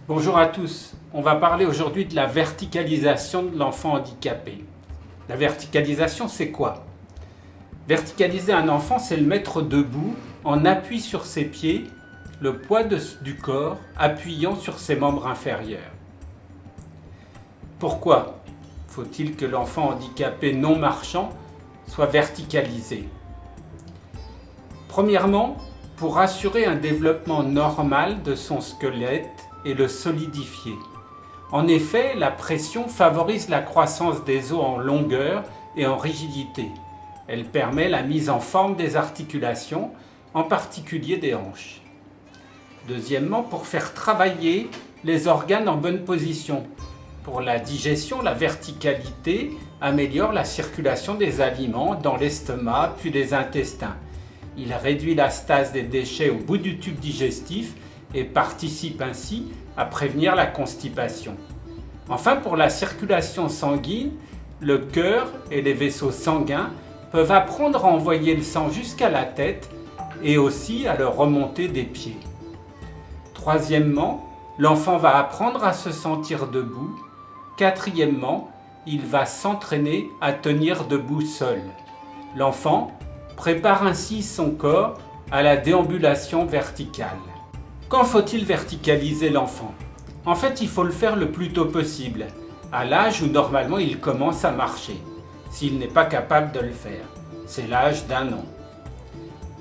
Bonjour à tous, on va parler aujourd'hui de la verticalisation de l'enfant handicapé. La verticalisation, c'est quoi? Verticaliser un enfant, c'est le mettre debout en appui sur ses pieds, le poids du corps appuyant sur ses membres inférieurs. Pourquoi faut-il que l'enfant handicapé non marchand soit verticalisé? Premièrement, pour assurer un développement normal de son squelette et le solidifier. En effet, la pression favorise la croissance des os en longueur et en rigidité. Elle permet la mise en forme des articulations, en particulier des hanches. Deuxièmement, pour faire travailler les organes en bonne position. Pour la digestion, la verticalité améliore la circulation des aliments dans l'estomac puis les intestins. Il réduit la stase des déchets au bout du tube digestif et participe ainsi à prévenir la constipation. Enfin, pour la circulation sanguine, le cœur et les vaisseaux sanguins peuvent apprendre à envoyer le sang jusqu'à la tête et aussi à le remonter des pieds. Troisièmement, l'enfant va apprendre à se sentir debout. Quatrièmement, il va s'entraîner à tenir debout seul. L'enfant prépare ainsi son corps à la déambulation verticale. Quand faut-il verticaliser l'enfant? En fait, il faut le faire le plus tôt possible, à l'âge où normalement il commence à marcher, s'il n'est pas capable de le faire. C'est l'âge d'1 an.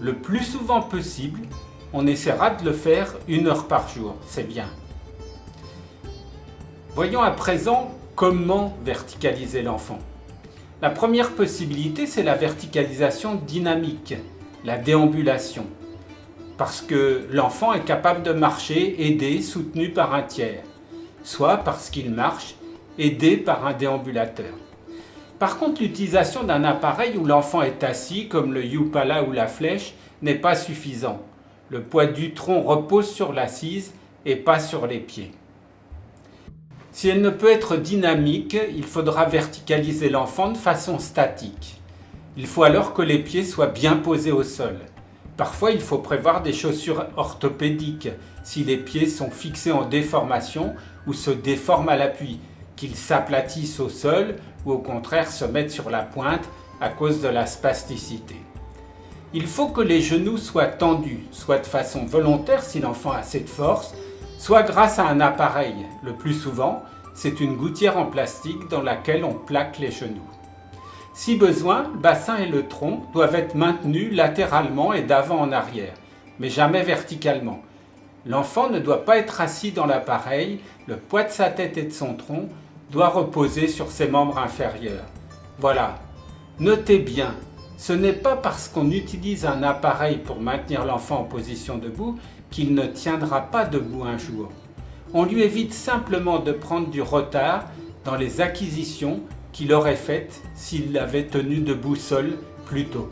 Le plus souvent possible, on essaiera de le faire 1 heure par jour, c'est bien. Voyons à présent comment verticaliser l'enfant. La première possibilité, c'est la verticalisation dynamique, la déambulation. Parce que l'enfant est capable de marcher aidé, soutenu par un tiers, soit parce qu'il marche aidé par un déambulateur. Par contre, l'utilisation d'un appareil où l'enfant est assis, comme le Yupala ou la flèche, n'est pas suffisant. Le poids du tronc repose sur l'assise et pas sur les pieds. Si elle ne peut être dynamique, il faudra verticaliser l'enfant de façon statique. Il faut alors que les pieds soient bien posés au sol. Parfois, il faut prévoir des chaussures orthopédiques si les pieds sont fixés en déformation ou se déforment à l'appui, qu'ils s'aplatissent au sol ou au contraire se mettent sur la pointe à cause de la spasticité. Il faut que les genoux soient tendus, soit de façon volontaire si l'enfant a assez de force, soit grâce à un appareil. Le plus souvent, c'est une gouttière en plastique dans laquelle on plaque les genoux. Si besoin, le bassin et le tronc doivent être maintenus latéralement et d'avant en arrière, mais jamais verticalement. L'enfant ne doit pas être assis dans l'appareil, le poids de sa tête et de son tronc doit reposer sur ses membres inférieurs. Voilà, notez bien, ce n'est pas parce qu'on utilise un appareil pour maintenir l'enfant en position debout qu'il ne tiendra pas debout un jour. On lui évite simplement de prendre du retard dans les acquisitions qu'il aurait faites s'il l'avait tenu debout seul plus tôt.